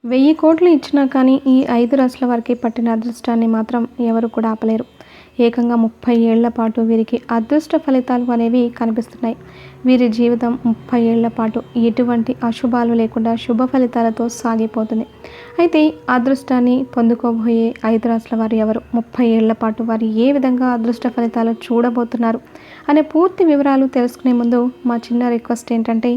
1000 కోట్లు ఇచ్చినా కానీ ఈ 5 రాశుల వారికి పట్టిన అదృష్టాన్ని మాత్రం ఎవరు కూడా ఆపలేరు. ఏకంగా 30 ఏళ్ల పాటు వీరికి అదృష్ట ఫలితాలు అనేవి కనిపిస్తున్నాయి. వీరి జీవితం 30 ఏళ్ల పాటు ఎటువంటి అశుభాలు లేకుండా శుభ ఫలితాలతో సాగిపోతుంది. అయితే అదృష్టాన్ని పొందుకోబోయే 5 రాశుల వారు ఎవరు? 30 ఏళ్ల పాటు వారు ఏ విధంగా అదృష్ట ఫలితాలు చూడబోతున్నారు అనే పూర్తి వివరాలు తెలుసుకునే ముందు మా చిన్న రిక్వెస్ట్ ఏంటంటే,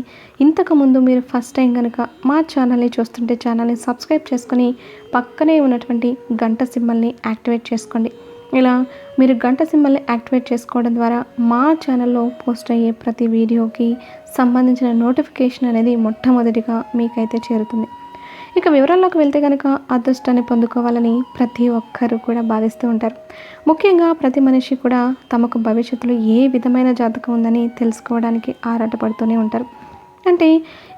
ఇంతకుముందు మీరు ఫస్ట్ టైం కనుక మా ఛానల్ని చూస్తుంటే ఛానల్ని సబ్స్క్రైబ్ చేసుకొని పక్కనే ఉన్నటువంటి గంట సింబల్ని యాక్టివేట్ చేసుకోండి. ఇలా మీరు గంట సింబల్ని యాక్టివేట్ చేసుకోవడం ద్వారా మా ఛానల్లో పోస్ట్ అయ్యే ప్రతి వీడియోకి సంబంధించిన నోటిఫికేషన్ అనేది మొట్టమొదటిగా మీకైతే చేరుతుంది. ఇక వివరాల్లోకి వెళ్తే కనుక అదృష్టాన్ని పొందుకోవాలని ప్రతి ఒక్కరూ కూడా భావిస్తూ ఉంటారు. ముఖ్యంగా ప్రతి మనిషి కూడా తమకు భవిష్యత్తులో ఏ విధమైన జాతకం ఉందని తెలుసుకోవడానికి ఆరాటపడుతూనే ఉంటారు. అంటే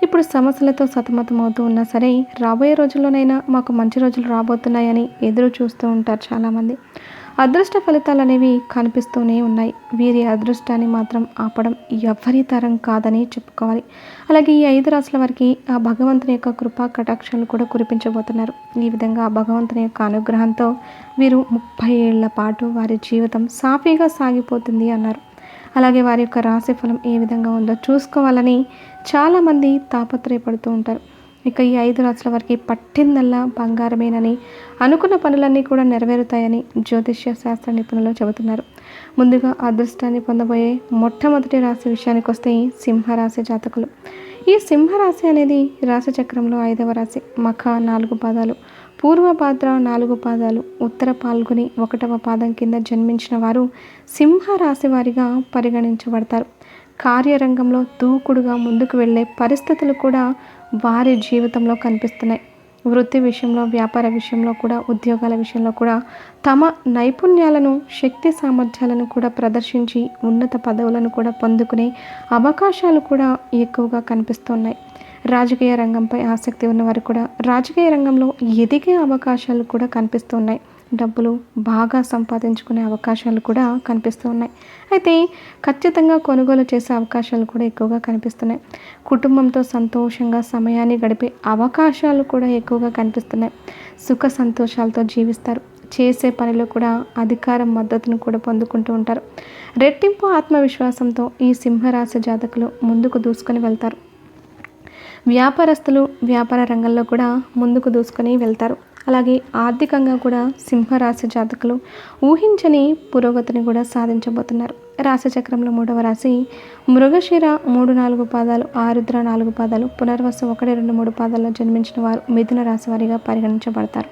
ఇప్పుడు సమస్యలతో సతమతం అవుతూ ఉన్నా సరే, రాబోయే రోజుల్లోనైనా మాకు మంచి రోజులు రాబోతున్నాయని ఎదురు చూస్తూ ఉంటారు చాలామంది. అదృష్ట ఫలితాలు అనేవి కనిపిస్తూనే ఉన్నాయి. వీరి అదృష్టాన్ని మాత్రం ఆపడం ఎవ్వరి తరం కాదని చెప్పుకోవాలి. అలాగే ఈ 5 రాశుల వారికి ఆ భగవంతుని యొక్క కృపా కటాక్షాలు కూడా కురిపించబోతున్నారు. ఈ విధంగా ఆ భగవంతుని యొక్క అనుగ్రహంతో వీరు 30 ఏళ్ల పాటు వారి జీవితం సాఫీగా సాగిపోతుంది అన్నారు. అలాగే వారి యొక్క రాశి ఫలం ఏ విధంగా ఉందో చూసుకోవాలని చాలామంది తాపత్రయపడుతూ ఉంటారు. ఇక ఈ 5 రాశుల వారికి పట్టిందల్లా బంగారమేనని, అనుకున్న పనులన్నీ కూడా నెరవేరుతాయని జ్యోతిష్య శాస్త్ర నిపుణులు చెబుతున్నారు. ముందుగా అదృష్టాన్ని పొందబోయే మొట్టమొదటి రాశి విషయానికి వస్తే సింహరాశి జాతకులు. ఈ సింహరాశి అనేది రాశి చక్రంలో 5వ రాశి. మఖ 4 పాదాలు, పూర్వభాద్ర 4 పాదాలు, ఉత్తర పాల్గొని 1వ పాదం కింద జన్మించిన వారు సింహరాశి వారిగా పరిగణించబడతారు. కార్యరంగంలో దూకుడుగా ముందుకు వెళ్ళే పరిస్థితులు కూడా వారి జీవితంలో కనిపిస్తున్నాయి. వృత్తి విషయంలో, వ్యాపార విషయంలో కూడా, ఉద్యోగాల విషయంలో కూడా తమ నైపుణ్యాలను, శక్తి సామర్థ్యాలను కూడా ప్రదర్శించి ఉన్నత పదవులను కూడా పొందుకునే అవకాశాలు కూడా ఎక్కువగా కనిపిస్తున్నాయి. రాజకీయ రంగంపై ఆసక్తి ఉన్నవారు కూడా రాజకీయ రంగంలో ఎదిగే అవకాశాలు కూడా కనిపిస్తున్నాయి. డబ్బులు బాగా సంపాదించుకునే అవకాశాలు కూడా కనిపిస్తూ ఉన్నాయి. అయితే ఖచ్చితంగా కొనుగోలు చేసే అవకాశాలు కూడా ఎక్కువగా కనిపిస్తున్నాయి. కుటుంబంతో సంతోషంగా సమయాన్ని గడిపే అవకాశాలు కూడా ఎక్కువగా కనిపిస్తున్నాయి. సుఖ సంతోషాలతో జీవిస్తారు. చేసే పనిలో కూడా అధికారం మద్దతును కూడా పొందుకుంటూ ఉంటారు. రెట్టింపు ఆత్మవిశ్వాసంతో ఈ సింహరాశి జాతకులు ముందుకు దూసుకొని వెళ్తారు. వ్యాపారస్తులు వ్యాపార రంగంలో కూడా ముందుకు దూసుకొని వెళ్తారు. అలాగే ఆర్థికంగా కూడా సింహరాశి జాతకులు ఊహించని పురోగతిని కూడా సాధించబోతున్నారు. రాశి చక్రంలో 3వ రాశి మృగశిర 3-4 పాదాలు, ఆరుద్ర 4 పాదాలు, పునర్వసు 1-2-3 పాదాల్లో జన్మించిన వారు మిథున రాశి వారిగా పరిగణించబడతారు.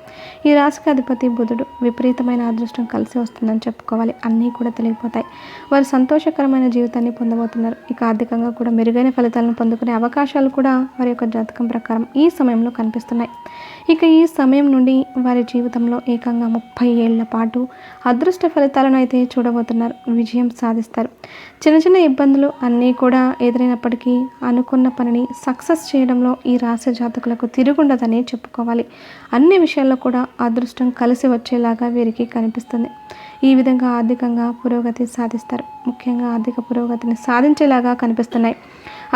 ఈ రాశికి అధిపతి బుధుడు. విపరీతమైన అదృష్టం కలిసి వస్తుందని చెప్పుకోవాలి. అన్నీ కూడా తెలిగిపోతాయి. వారు సంతోషకరమైన జీవితాన్ని పొందబోతున్నారు. ఇక ఆర్థికంగా కూడా మెరుగైన ఫలితాలను పొందుకునే అవకాశాలు కూడా వారి యొక్క జాతకం ప్రకారం ఈ సమయంలో కనిపిస్తున్నాయి. ఇక ఈ సమయం నుండి వారి జీవితంలో ఏకంగా 30 ఏళ్ల పాటు అదృష్ట ఫలితాలను అయితే చూడబోతున్నారు. విజయం సాధిస్తారు. చిన్న చిన్న ఇబ్బందులు అన్నీ కూడా ఎదురైనప్పటికీ అనుకున్న పనిని సక్సెస్ చేయడంలో ఈ రాశి జాతకులకు తిరుగుండదని చెప్పుకోవాలి. అన్ని విషయాల్లో కూడా అదృష్టం కలిసి వచ్చేలాగా వీరికి కనిపిస్తుంది. ఈ విధంగా ఆర్థికంగా పురోగతి సాధిస్తారు. ముఖ్యంగా ఆర్థిక పురోగతిని సాధించేలాగా కనిపిస్తున్నాయి.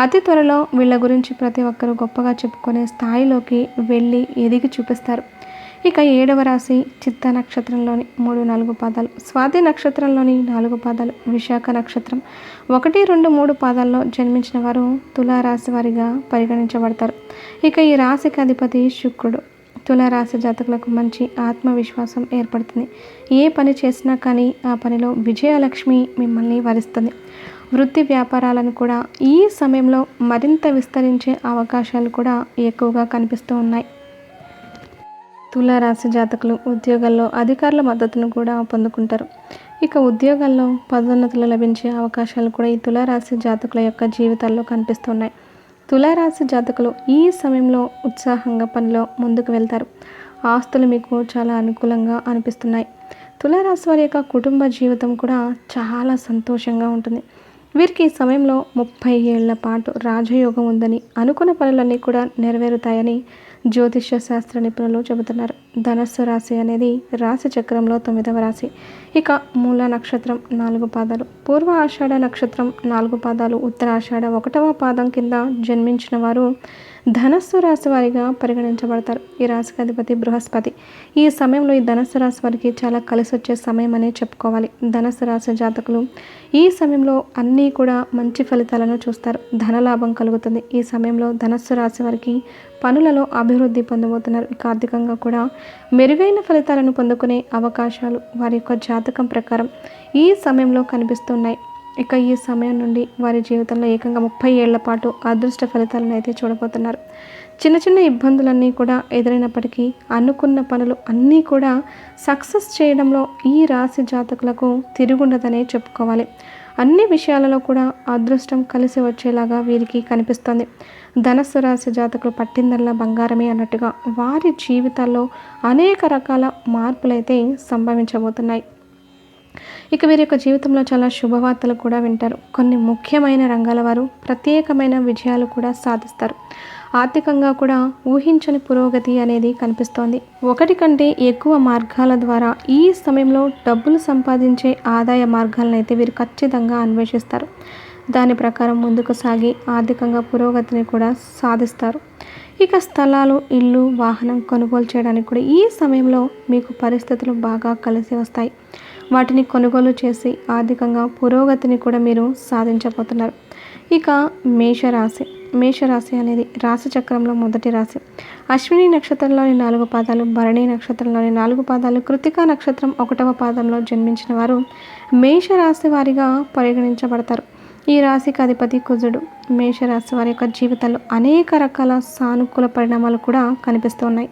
అతి త్వరలో వీళ్ళ గురించి ప్రతి ఒక్కరూ గొప్పగా చెప్పుకునే స్థాయిలోకి వెళ్ళి ఎదిగి చూపిస్తారు. ఇక 7వ రాశి చిత్త నక్షత్రంలోని 3-4 పాదాలు, స్వాతి నక్షత్రంలోని 4 పాదాలు, విశాఖ నక్షత్రం 1-2-3 పాదాల్లో జన్మించిన వారు తులారాశి వారిగా పరిగణించబడతారు. ఇక ఈ రాశికి అధిపతి శుక్రుడు. తులారాశి జాతకులకు మంచి ఆత్మవిశ్వాసం ఏర్పడుతుంది. ఏ పని చేసినా కానీ ఆ పనిలో విజయలక్ష్మి మిమ్మల్ని వరిస్తుంది. వృత్తి వ్యాపారాలను కూడా ఈ సమయంలో మరింత విస్తరించే అవకాశాలు కూడా ఎక్కువగా కనిపిస్తూ ఉన్నాయి. తులారాశి జాతకులు ఉద్యోగాల్లో అధికారుల మద్దతును కూడా పొందుకుంటారు. ఇక ఉద్యోగాల్లో పదోన్నతులు లభించే అవకాశాలు కూడా ఈ తులారాశి జాతకుల యొక్క జీవితాల్లో కనిపిస్తున్నాయి. తులారాశి జాతకులు ఈ సమయంలో ఉత్సాహంగా పనిలో ముందుకు వెళ్తారు. ఆస్తులు మీకు చాలా అనుకూలంగా అనిపిస్తున్నాయి. తులారాశి వారి యొక్క కుటుంబ జీవితం కూడా చాలా సంతోషంగా ఉంటుంది. వీరికి ఈ సమయంలో 30 ఏళ్ల పాటు రాజయోగం ఉందని, అనుకున్న పనులన్నీ కూడా నెరవేరుతాయని జ్యోతిష్య శాస్త్ర నిపుణులు చెబుతున్నారు. ధనస్సు రాశి అనేది రాశి చక్రంలో 9వ రాశి. ఇక మూల నక్షత్రం 4 పాదాలు, పూర్వ ఆషాఢ నక్షత్రం 4 పాదాలు, ఉత్తర ఆషాఢ 1వ పాదం కింద జన్మించిన వారు ధనస్సు రాశి వారిగా పరిగణించబడతారు. ఈ రాశికి అధిపతి బృహస్పతి. ఈ సమయంలో ఈ ధనస్సు రాశి వారికి చాలా కలిసి వచ్చే సమయం అనే చెప్పుకోవాలి. ధనస్సు రాశి జాతకులు ఈ సమయంలో అన్నీ కూడా మంచి ఫలితాలను చూస్తారు. ధనలాభం కలుగుతుంది. ఈ సమయంలో ధనస్సు రాశి వారికి పనులలో అభివృద్ధి పొందబోతున్నారు. ఇక ఆర్థికంగా కూడా మెరుగైన ఫలితాలను పొందుకునే అవకాశాలు వారి యొక్క జాతకం ప్రకారం ఈ సమయంలో కనిపిస్తున్నాయి. ఇక ఈ సమయం నుండి వారి జీవితంలో ఏకంగా 30 ఏళ్ల పాటు అదృష్ట ఫలితాలను అయితే చూడబోతున్నారు. చిన్న చిన్న ఇబ్బందులన్నీ కూడా ఎదురైనప్పటికీ అనుకున్న పనులు అన్నీ కూడా సక్సెస్ చేయడంలో ఈ రాశి జాతకులకు తిరుగుండదనే చెప్పుకోవాలి. అన్ని విషయాలలో కూడా అదృష్టం కలిసి వచ్చేలాగా వీరికి కనిపిస్తుంది. ధనస్సు రాశి జాతకులు పట్టిందల్లా బంగారమే అన్నట్టుగా వారి జీవితాల్లో అనేక రకాల మార్పులైతే సంభవించబోతున్నాయి. ఇక వీరి యొక్క జీవితంలో చాలా శుభవార్తలు కూడా వింటారు. కొన్ని ముఖ్యమైన రంగాల వారు ప్రత్యేకమైన విజయాలు కూడా సాధిస్తారు. ఆర్థికంగా కూడా ఊహించని పురోగతి అనేది కనిపిస్తోంది. ఒకటి కంటే ఎక్కువ మార్గాల ద్వారా ఈ సమయంలో డబ్బులు సంపాదించే ఆదాయ మార్గాలను అయితే వీరు ఖచ్చితంగా అన్వేషిస్తారు. దాని ప్రకారం ముందుకు సాగి ఆర్థికంగా పురోగతిని కూడా సాధిస్తారు. ఇక స్థలాలు, ఇల్లు, వాహనం కొనుగోలు చేయడానికి కూడా ఈ సమయంలో మీకు పరిస్థితులు బాగా కలిసి వస్తాయి. వాటిని కొనుగోలు చేసి ఆర్థికంగా పురోగతిని కూడా మీరు సాధించబోతున్నారు. ఇక మేషరాశి అనేది రాశి చక్రంలో మొదటి రాశి. అశ్విని నక్షత్రంలోని 4 పాదాలు, భరణి నక్షత్రంలోని 4 పాదాలు, కృతికా నక్షత్రం 1వ పాదంలో జన్మించిన వారు మేషరాశి వారిగా పరిగణించబడతారు. ఈ రాశికి అధిపతి కుజుడు. మేషరాశి వారి యొక్క జీవితంలో అనేక రకాల సానుకూల పరిణామాలు కూడా కనిపిస్తున్నాయి.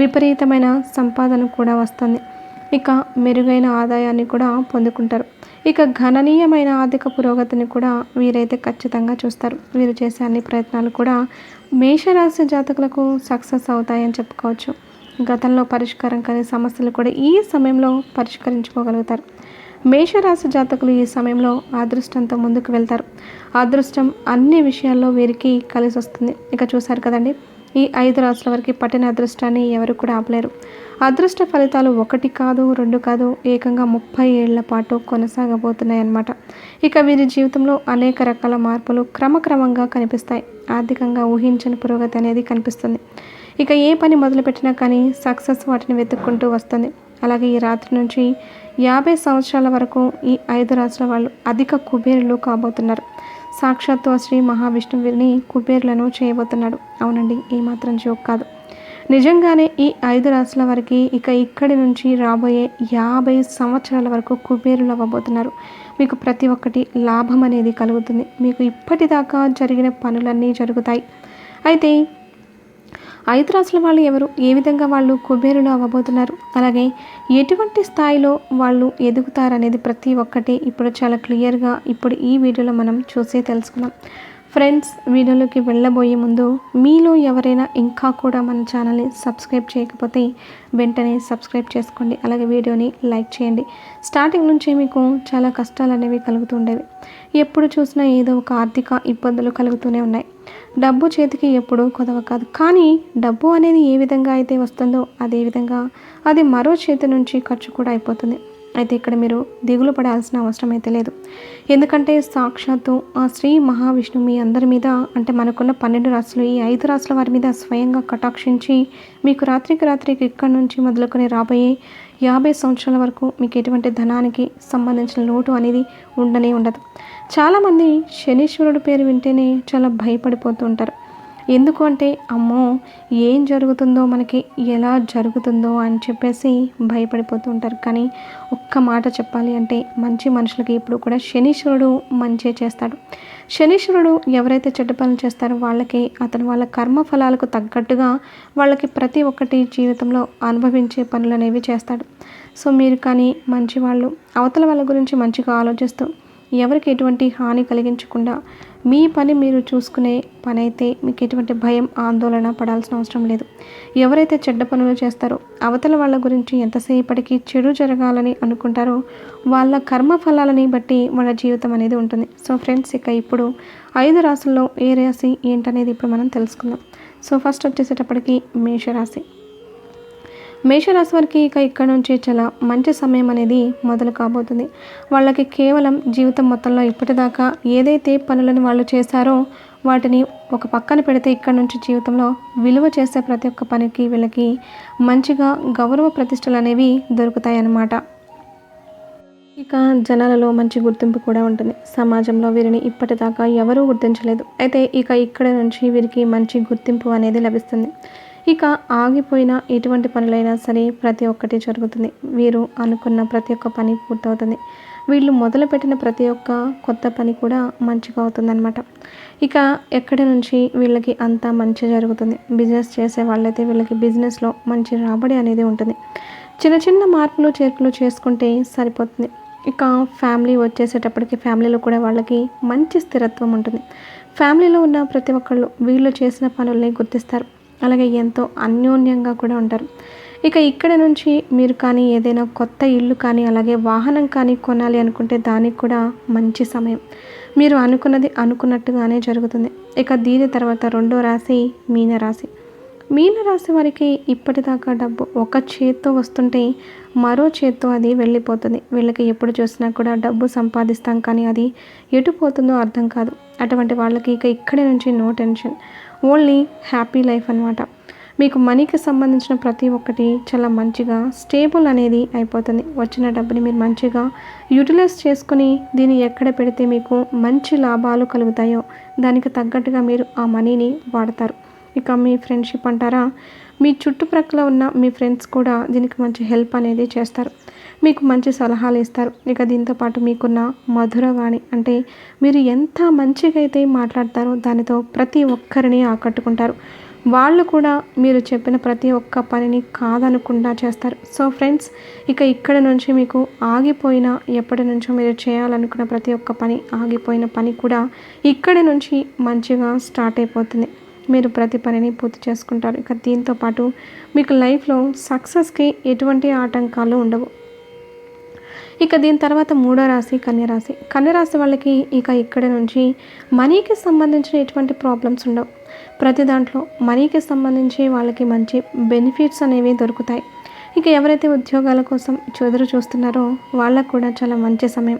విపరీతమైన సంపాదన కూడా వస్తుంది. ఇక మెరుగైన ఆదాయాన్ని కూడా పొందుకుంటారు. ఇక గణనీయమైన ఆర్థిక పురోగతిని కూడా వీరైతే ఖచ్చితంగా చూస్తారు. వీరు చేసే అన్ని ప్రయత్నాలు కూడా మేషరాశి జాతకులకు సక్సెస్ అవుతాయని చెప్పుకోవచ్చు. గతంలో పరిష్కారం కాని సమస్యలు కూడా ఈ సమయంలో పరిష్కరించుకోగలుగుతారు. మేషరాశి జాతకులు ఈ సమయంలో అదృష్టంతో ముందుకు వెళ్తారు. అదృష్టం అన్ని విషయాల్లో వీరికి కలిసి వస్తుంది. ఇక చూశారు కదండి, ఈ 5 రాశుల వరకు పట్టిన అదృష్టాన్ని ఎవరు కూడా ఆపలేరు. అదృష్ట ఫలితాలు 1 కాదు, 2 కాదు, ఏకంగా 30 ఏళ్ల పాటు కొనసాగబోతున్నాయి అన్నమాట. ఇక వీరి జీవితంలో అనేక రకాల మార్పులు క్రమక్రమంగా కనిపిస్తాయి. ఆర్థికంగా ఊహించని పురోగతి అనేది కనిపిస్తుంది. ఇక ఏ పని మొదలుపెట్టినా కానీ సక్సెస్ వాటిని వెతుక్కుంటూ వస్తుంది. అలాగే ఈ రాత్రి నుంచి 50 సంవత్సరాల వరకు ఈ 5 రాశుల వాళ్ళు అధిక కుబేరులు కాబోతున్నారు. సాక్షాత్తు శ్రీ మహావిష్ణువు వీరిని కుబేరులను చేయబోతున్నాడు. అవునండి, ఏమాత్రం జోక్ కాదు. నిజంగానే ఈ 5 రాశుల వారికి ఇక ఇక్కడి నుంచి రాబోయే 50 సంవత్సరాల వరకు కుబేరులు అవ్వబోతున్నారు. మీకు ప్రతి ఒక్కటి లాభం అనేది కలుగుతుంది. మీకు ఇప్పటిదాకా జరిగిన పనులన్నీ జరుగుతాయి. అయితే 5 రాశుల వాళ్ళు ఎవరు, ఏ విధంగా వాళ్ళు కుబేరులు అవ్వబోతున్నారు, అలాగే ఎటువంటి స్థాయిలో వాళ్ళు ఎదుగుతారనేది ప్రతి ఒక్కటి ఇప్పుడు చాలా క్లియర్గా ఇప్పుడు ఈ వీడియోలో మనం చూసి తెలుసుకుందాం. ఫ్రెండ్స్, వీడియోలోకి వెళ్ళబోయే ముందు మీలో ఎవరైనా ఇంకా కూడా మన ఛానల్ని సబ్స్క్రైబ్ చేయకపోతే వెంటనే సబ్స్క్రైబ్ చేసుకోండి. అలాగే వీడియోని లైక్ చేయండి. స్టార్టింగ్ నుంచి మీకు చాలా కష్టాలు అనేవి కలుగుతుండేవి. ఎప్పుడు చూసినా ఏదో ఒక ఆర్థిక ఇబ్బందులు కలుగుతూనే ఉన్నాయి. డబ్బు చేతికి ఎప్పుడూ కొదవ కాదు. కానీ డబ్బు అనేది ఏ విధంగా అయితే వస్తుందో అదేవిధంగా అది మరో చేతి నుంచి ఖర్చు కూడా అయిపోతుంది. అయితే ఇక్కడ మీరు దిగులు పడాల్సిన అవసరం అయితే లేదు. ఎందుకంటే సాక్షాత్తు ఆ శ్రీ మహావిష్ణువు మీ అందరి మీద, అంటే మనకున్న 12 రాశులు, ఈ 5 రాశుల వారి మీద స్వయంగా కటాక్షించి మీకు రాత్రికి ఇక్కడి నుంచి మొదలుకొని రాబోయే 50 సంవత్సరాల వరకు మీకు ఎటువంటి ధనానికి సంబంధించిన లోటు అనేది ఉండనే ఉండదు. చాలామంది శనీశ్వరుడు పేరు వింటేనే చాలా భయపడిపోతూ ఉంటారు. ఎందుకు అంటే, అమ్మో ఏం జరుగుతుందో, మనకి ఎలా జరుగుతుందో అని చెప్పేసి భయపడిపోతూ ఉంటారు. కానీ ఒక్క మాట చెప్పాలి అంటే, మంచి మనుషులకి ఇప్పుడు కూడా శనీశ్వరుడు మంచి చేస్తాడు. శనీశ్వరుడు ఎవరైతే చెడ్డ పనులు చేస్తారో వాళ్ళకి అతను వాళ్ళ కర్మ ఫలాలకు తగ్గట్టుగా వాళ్ళకి ప్రతి ఒక్కటి జీవితంలో అనుభవించే పనులు అనేవి చేస్తాడు. సో మీరు కానీ మంచి వాళ్ళు, అవతల వాళ్ళ గురించి మంచిగా ఆలోచిస్తూ ఎవరికి ఎటువంటి హాని కలిగించకుండా మీ పని మీరు చూసుకునే పని అయితే మీకు ఎటువంటి భయం, ఆందోళన పడాల్సిన అవసరం లేదు. ఎవరైతే చెడ్డ పనులు చేస్తారో, అవతల వాళ్ళ గురించి ఎంతసేపటికి చెడు జరగాలని అనుకుంటారో వాళ్ళ కర్మ ఫలాలని బట్టి వాళ్ళ జీవితం అనేది ఉంటుంది. సో ఫ్రెండ్స్, ఇక ఇప్పుడు 5 రాశుల్లో ఏ రాశి ఏంటనేది ఇప్పుడు మనం తెలుసుకుందాం. సో ఫస్ట్ వచ్చేసేటప్పటికి మేషరాశి. మేషరాశి వారికి ఇక ఇక్కడ నుంచి చాలా మంచి సమయం అనేది మొదలు కాబోతుంది. వాళ్ళకి కేవలం జీవితం మొత్తంలో ఇప్పటిదాకా ఏదైతే పనులను వాళ్ళు చేశారో వాటిని ఒక పక్కన పెడితే ఇక్కడ నుంచి జీవితంలో విలువ చేసే ప్రతి ఒక్క పనికి వీళ్ళకి మంచిగా గౌరవ ప్రతిష్టలు అనేవి దొరుకుతాయి అన్నమాట. ఇక జనాలలో మంచి గుర్తింపు కూడా ఉంటుంది. సమాజంలో వీరిని ఇప్పటిదాకా ఎవరూ గుర్తించలేదు. అయితే ఇక్కడ నుంచి వీరికి మంచి గుర్తింపు అనేది లభిస్తుంది. ఇక ఆగిపోయిన ఎటువంటి పనులైనా సరే ప్రతి ఒక్కటి జరుగుతుంది. వీరు అనుకున్న ప్రతి ఒక్క పని పూర్తవుతుంది. వీళ్ళు మొదలుపెట్టిన ప్రతి ఒక్క కొత్త పని కూడా మంచిగా అవుతుందన్నమాట. ఇక ఎక్కడి నుంచి వీళ్ళకి అంతా మంచి జరుగుతుంది. బిజినెస్ చేసే వాళ్ళైతే వీళ్ళకి బిజినెస్లో మంచి రాబడి అనేది ఉంటుంది. చిన్న చిన్న మార్పులు చేర్పులు చేసుకుంటే సరిపోతుంది. ఇక ఫ్యామిలీ వచ్చేసేటప్పటికి ఫ్యామిలీలో కూడా వాళ్ళకి మంచి స్థిరత్వం ఉంటుంది. ఫ్యామిలీలో ఉన్న ప్రతి ఒక్కళ్ళు వీళ్ళు చేసిన పనుల్ని గుర్తిస్తారు. అలాగే ఎంతో అన్యోన్యంగా కూడా ఉంటారు. ఇక్కడ నుంచి మీరు కానీ ఏదైనా కొత్త ఇల్లు కానీ అలాగే వాహనం కానీ కొనాలి అనుకుంటే దానికి కూడా మంచి సమయం. మీరు అనుకున్నది అనుకున్నట్టుగానే జరుగుతుంది. దీని తర్వాత రెండో రాశి మీనరాశి. మీనరాశి వారికి ఇప్పటిదాకా డబ్బు ఒక చేత్తో వస్తుంటే మరో చేత్తో అది వెళ్ళిపోతుంది. వీళ్ళకి ఎప్పుడు చూసినా కూడా డబ్బు సంపాదిస్తాం కానీ అది ఎటు పోతుందో అర్థం కాదు. అటువంటి వాళ్ళకి ఇక్కడి నుంచి no tension, only happy life అన్నమాట. మీకు మనీకి సంబంధించిన ప్రతి ఒక్కటి చాలా మంచిగా స్టేబుల్ అనేది అయిపోతుంది. వచ్చిన డబ్బుని మీరు మంచిగా యూటిలైజ్ చేసుకుని దీన్ని ఎక్కడ పెడితే మీకు మంచి లాభాలు కలుగుతాయో దానికి తగ్గట్టుగా మీరు ఆ మనీని వాడతారు. మీ ఫ్రెండ్షిప్ అంటారా, మీ చుట్టుప్రక్కల ఉన్న మీ ఫ్రెండ్స్ కూడా దీనికి మంచి హెల్ప్ అనేది చేస్తారు. మీకు మంచి సలహాలు ఇస్తారు. దీంతో పాటు మీకున్న మధురవాణి అంటే మీరు ఎంత మంచిగా అయితే మాట్లాడతారో దానితో ప్రతి ఒక్కరిని ఆకట్టుకుంటారు. వాళ్ళు కూడా మీరు చెప్పిన ప్రతి ఒక్క పనిని కాదనకుండా చేస్తారు. సో ఫ్రెండ్స్, ఇక్కడ నుంచి మీకు ఆగిపోయిన ఎప్పటి నుంచో మీరు చేయాలనుకున్న ప్రతి ఒక్క పని ఆగిపోయిన పని కూడా ఇక్కడి నుంచి మంచిగా స్టార్ట్ అయిపోతుంది. మీరు ప్రతి పనిని పూర్తి చేసుకుంటారు. దీంతో పాటు మీకు లైఫ్లో సక్సెస్కి ఎటువంటి ఆటంకాలు ఉండవు. దీని తర్వాత మూడో రాశి కన్యరాశి. కన్యరాశి వాళ్ళకి ఇక్కడ నుంచి మనీకి సంబంధించిన ఎటువంటి ప్రాబ్లమ్స్ ఉండవు. ప్రతి దాంట్లో మనీకి సంబంధించి వాళ్ళకి మంచి బెనిఫిట్స్ అనేవి దొరుకుతాయి. ఎవరైతే ఉద్యోగాల కోసం ఎదురు చూస్తున్నారో వాళ్ళకు కూడా చాలా మంచి సమయం.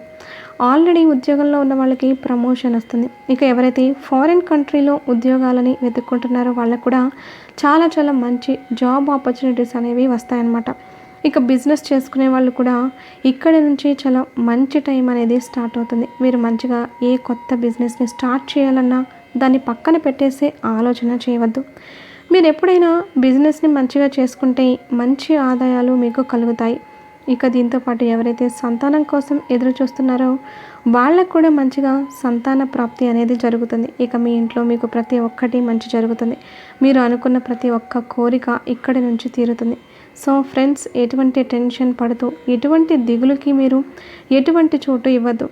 ఆల్రెడీ ఉద్యోగంలో ఉన్న వాళ్ళకి ప్రమోషన్ వస్తుంది. ఎవరైతే ఫారిన్ కంట్రీలో ఉద్యోగాలని వెతుక్కుంటున్నారో వాళ్ళకు కూడా చాలా చాలా మంచి జాబ్ ఆపర్చునిటీస్ అనేవి వస్తాయన్నమాట. బిజినెస్ చేసుకునే వాళ్ళు కూడా ఇక్కడ నుంచి చాలా మంచి టైం అనేది స్టార్ట్ అవుతుంది. మీరు మంచిగా ఏ కొత్త బిజినెస్ని స్టార్ట్ చేయాలన్నా దాన్ని పక్కన పెట్టేసే ఆలోచన చేయవద్దు. మీరు ఎప్పుడైనా బిజినెస్ని మంచిగా చేసుకుంటే మంచి ఆదాయాలు మీకు కలుగుతాయి. దీంతో పాటు ఎవరైతే సంతానం కోసం ఎదురు చూస్తున్నారో వాళ్ళకు కూడా మంచిగా సంతాన ప్రాప్తి అనేది జరుగుతుంది. మీ ఇంట్లో మీకు ప్రతి ఒక్కటి మంచి జరుగుతుంది. మీరు అనుకున్న ప్రతి ఒక్క కోరిక ఇక్కడి నుంచి తీరుతుంది. సో ఫ్రెండ్స్, ఎటువంటి టెన్షన్ పడుతూ ఎటువంటి దిగులుకి మీరు ఎటువంటి చోటు ఇవ్వద్దు.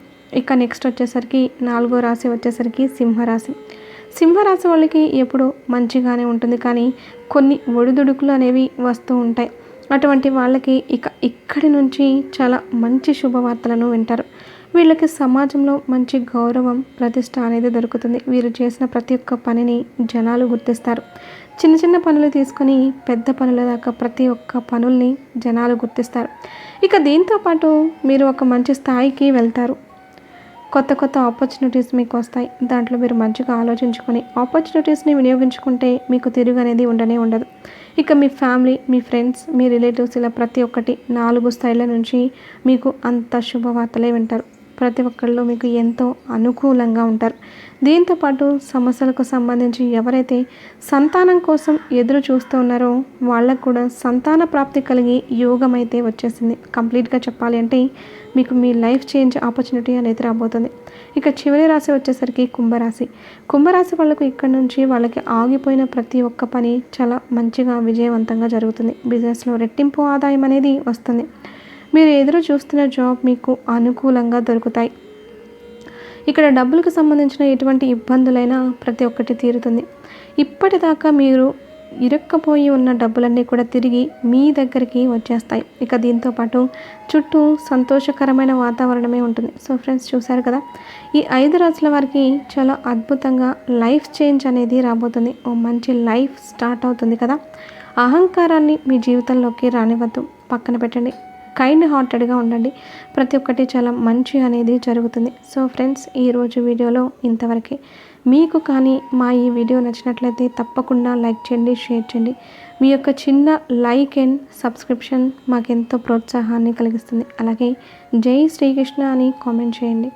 నెక్స్ట్ వచ్చేసరికి నాలుగో రాశి వచ్చేసరికి సింహరాశి. సింహరాశి వాళ్ళకి ఎప్పుడు మంచిగానే ఉంటుంది, కానీ కొన్ని ఒడిదుడుకులు అనేవి వస్తూ ఉంటాయి. అటువంటి వాళ్ళకి ఇక్కడి నుంచి చాలా మంచి శుభవార్తలను వింటారు. వీళ్ళకి సమాజంలో మంచి గౌరవం ప్రతిష్ట అనేది దొరుకుతుంది. వీరు చేసిన ప్రతి ఒక్క పనిని జనాలు గుర్తిస్తారు. చిన్న చిన్న పనులు తీసుకొని పెద్ద పనుల దాకా ప్రతి ఒక్క పనుల్ని జనాలు గుర్తిస్తారు. దీంతో పాటు మీరు ఒక మంచి స్థాయికి వెళ్తారు. కొత్త కొత్త ఆపర్చునిటీస్ మీకు వస్తాయి. దాంట్లో మీరు మంచిగా ఆలోచించుకొని ఆపర్చునిటీస్ని వినియోగించుకుంటే మీకు తిరుగు అనేది ఉండనే ఉండదు. మీ ఫ్యామిలీ, మీ ఫ్రెండ్స్, మీ రిలేటివ్స్ ఇలా ప్రతి ఒక్కటి 4 స్థాయిల నుంచి మీకు అంత శుభవార్తలే వింటారు. ప్రతి ఒక్కళ్ళు మీకు ఎంతో అనుకూలంగా ఉంటారు. దీంతోపాటు సమస్యలకు సంబంధించి ఎవరైతే సంతానం కోసం ఎదురు చూస్తూ ఉన్నారో వాళ్ళకు కూడా సంతాన ప్రాప్తి కలిగి యోగం అయితే వచ్చేసింది. కంప్లీట్గా చెప్పాలి అంటే మీకు మీ లైఫ్ చేంజ్ ఆపర్చునిటీ అనేది రాబోతుంది. చివరి రాశి వచ్చేసరికి కుంభరాశి. కుంభరాశి వాళ్ళకు ఇక్కడ నుంచి వాళ్ళకి ఆగిపోయిన ప్రతి ఒక్క పని చాలా మంచిగా విజయవంతంగా జరుగుతుంది. బిజినెస్లో రెట్టింపు ఆదాయం అనేది వస్తుంది. మీరు ఎదురు చూస్తున్న జాబ్ మీకు అనుకూలంగా దొరుకుతాయి. డబ్బులకు సంబంధించిన ఎటువంటి ఇబ్బందులైనా ప్రతి ఒక్కటి తీరుతుంది. ఇప్పటిదాకా మీరు ఇరుక్కపోయి ఉన్న డబ్బులన్నీ కూడా తిరిగి మీ దగ్గరికి వచ్చేస్తాయి. దీంతో పాటు చుట్టూ సంతోషకరమైన వాతావరణమే ఉంటుంది. సో ఫ్రెండ్స్, చూశారు కదా, ఈ 5 రాశుల వారికి చాలా అద్భుతంగా లైఫ్ చేంజ్ అనేది రాబోతుంది. ఓ మంచి లైఫ్ స్టార్ట్ అవుతుంది కదా. అహంకారాన్ని మీ జీవితంలోకి రానివ్వద్దు, పక్కన పెట్టండి. కైండ్ హార్టెడ్గా ఉండండి. ప్రతి ఒక్కటి చాలా మంచి అనేది జరుగుతుంది. సో ఫ్రెండ్స్, ఈరోజు వీడియోలో ఇంతవరకే. మీకు కానీ మా ఈ వీడియో నచ్చినట్లయితే తప్పకుండా లైక్ చేయండి, షేర్ చేయండి. మీ యొక్క చిన్న లైక్ అండ్ సబ్స్క్రిప్షన్ మాకెంతో ప్రోత్సాహాన్ని కలిగిస్తుంది. అలాగే జై శ్రీకృష్ణ అని కామెంట్ చేయండి.